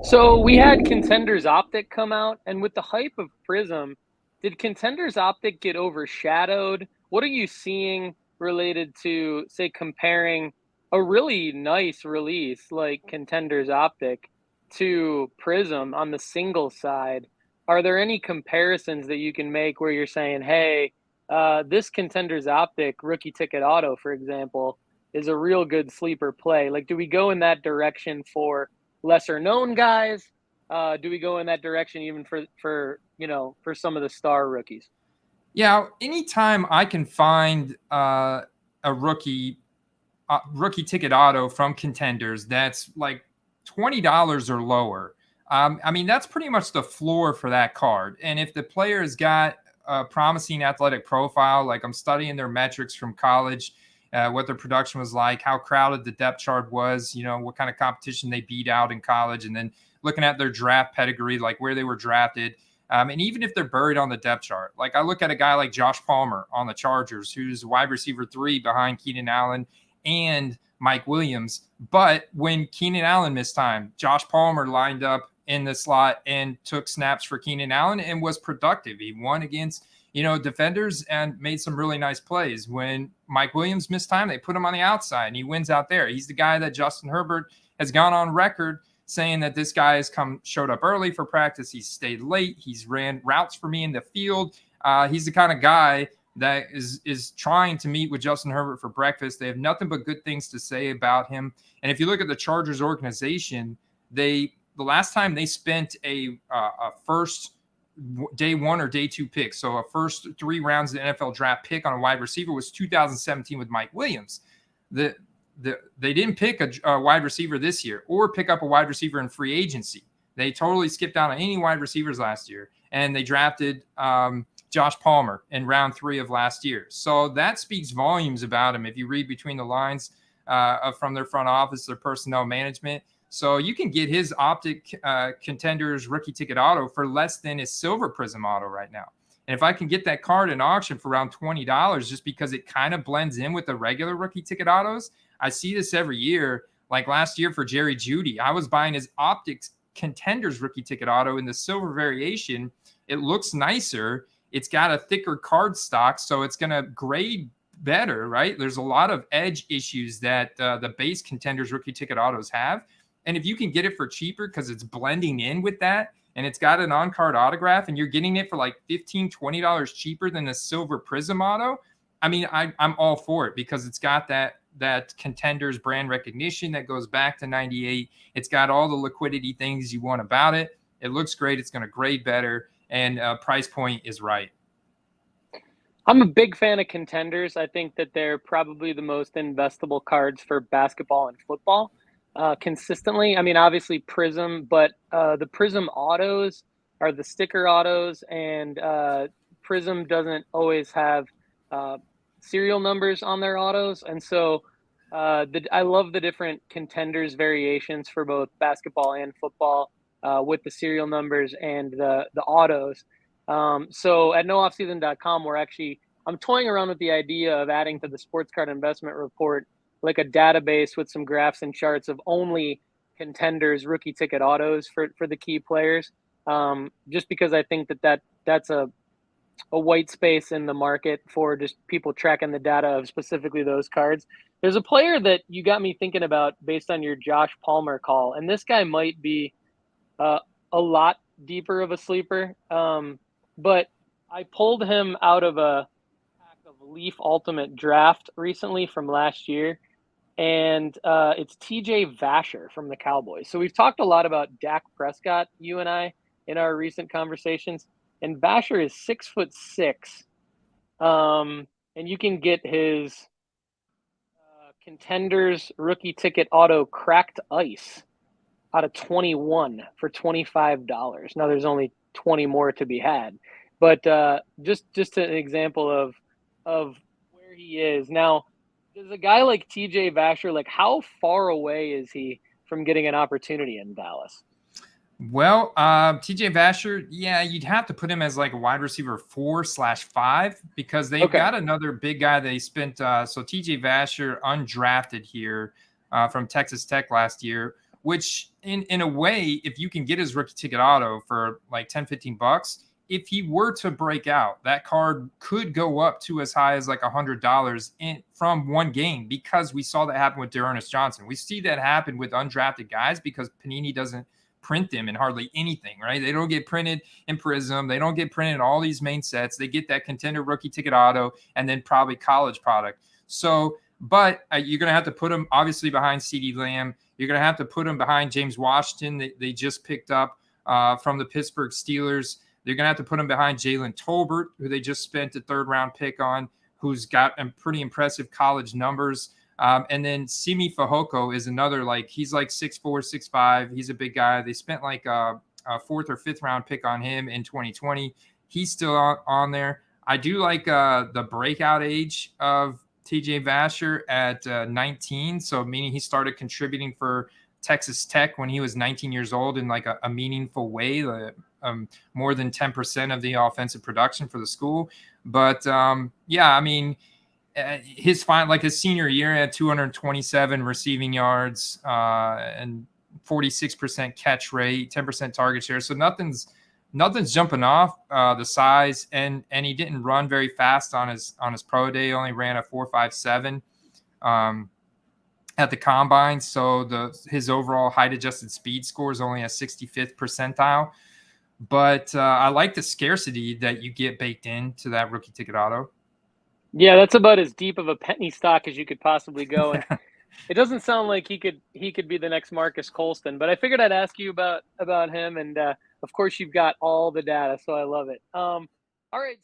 So we had Contenders Optic come out, and with the hype of Prizm, did Contenders Optic get overshadowed? What are you seeing related to, say, comparing a really nice release like Contenders Optic to Prizm on the single side? Are there any comparisons that you can make where you're saying, hey, this Contenders Optic rookie ticket auto, for example, is a real good sleeper play? Like, do we go in that direction for lesser known guys? Do we go in that direction even for some of the star rookies? Yeah, anytime I can find a rookie ticket auto from Contenders that's like $20 or lower. I mean, that's pretty much the floor for that card. And if the player has got a promising athletic profile, like I'm studying their metrics from college, what their production was like, how crowded the depth chart was, what kind of competition they beat out in college, and then looking at their draft pedigree, like where they were drafted. And even if they're buried on the depth chart, like I look at a guy like Josh Palmer on the Chargers, who's wide receiver 3 behind Keenan Allen and Mike Williams. But when Keenan Allen missed time, Josh Palmer lined up in the slot and took snaps for Keenan Allen and was productive. He won against, defenders and made some really nice plays. When Mike Williams missed time, they put him on the outside and he wins out there. He's the guy that Justin Herbert has gone on record saying that this guy has showed up early for practice. He's stayed late. He's ran routes for me in the field. He's the kind of guy that is trying to meet with Justin Herbert for breakfast. They have nothing but good things to say about him. And if you look at the Chargers organization, the last time they spent a first day 1 or day 2 pick, so a first 3 rounds of the NFL draft pick on a wide receiver, was 2017 with Mike Williams. They didn't pick a wide receiver this year or pick up a wide receiver in free agency. They totally skipped out on any wide receivers last year, and they drafted Josh Palmer in round 3 of last year. So that speaks volumes about him if you read between the lines from their front office, their personnel management. So you can get his Optic Contenders rookie ticket auto for less than his silver Prizm auto right now. And if I can get that card in auction for around $20, just because it kind of blends in with the regular rookie ticket autos, I see this every year. Like last year for Jerry Jeudy, I was buying his Optics Contenders rookie ticket auto in the silver variation. It looks nicer. It's got a thicker card stock, so it's going to grade better, right? There's a lot of edge issues that the base Contenders rookie ticket autos have. And if you can get it for cheaper because it's blending in with that, and it's got an on-card autograph, and you're getting it for like $15, $20 cheaper than the silver Prizm auto, I mean, I'm all for it because it's got that Contenders brand recognition that goes back to 98. It's got all the liquidity things you want about it. It looks great. It's going to grade better, and price point is right. I'm a big fan of Contenders. I think that they're probably the most investable cards for basketball and football consistently. I mean, obviously Prizm, but the Prizm autos are the sticker autos, and Prizm doesn't always have serial numbers on their autos. And so I love the different Contenders variations for both basketball and football with the serial numbers and the autos. So at nooffseason.com, I'm toying around with the idea of adding to the sports card investment report like a database with some graphs and charts of only Contenders rookie ticket autos for the key players. Just because I think that's a white space in the market for just people tracking the data of specifically those cards. There's a player that you got me thinking about based on your Josh Palmer call, and this guy might be a lot deeper of a sleeper. But I pulled him out of a pack of Leaf Ultimate Draft recently from last year, and it's TJ Vasher from the Cowboys. So we've talked a lot about Dak Prescott, you and I, in our recent conversations, and Vasher is 6'6", and you can get his Contenders rookie ticket auto Cracked Ice out of 21 for $25. Now there's only 20 more to be had, but just an example of where he is now. Does a guy like TJ Vasher, like how far away is he from getting an opportunity in Dallas? Well, TJ Vasher, yeah, you'd have to put him as like a wide receiver 4/5 because they've got another big guy they spent. So TJ Vasher, undrafted here from Texas Tech last year, which in a way, if you can get his rookie ticket auto for like 10, $15, if he were to break out, that card could go up to as high as like $100 from one game, because we saw that happen with D'Ernest Johnson. We see that happen with undrafted guys because Panini doesn't print them in hardly anything, right? They don't get printed in Prizm. They don't get printed in all these main sets. They get that contender rookie ticket auto and then probably college product. So, but you're going to have to put him obviously behind CeeDee Lamb. You're going to have to put him behind James Washington. They just picked up from the Pittsburgh Steelers. They're going to have to put him behind Jalen Tolbert, who they just spent a third-round pick on, who's got pretty impressive college numbers. And then Simi Fehoko is another, like, he's like 6'4", 6'5". He's a big guy. They spent like a fourth or fifth round pick on him in 2020. He's still on there. I do like the breakout age of TJ Vasher at 19. So meaning he started contributing for Texas Tech when he was 19 years old in like a meaningful way, more than 10% of the offensive production for the school. But yeah, I mean, his senior year had 227 receiving yards and 46% catch rate, 10% target share. So nothing's jumping off the size, and he didn't run very fast on his pro day. He only ran a 4.57 at the combine. So his overall height adjusted speed score is only a 65th percentile. But I like the scarcity that you get baked into that rookie ticket auto. Yeah, that's about as deep of a penny stock as you could possibly go, and it doesn't sound like he could be the next Marcus Colston. But I figured I'd ask you about him, and of course you've got all the data, so I love it. All right.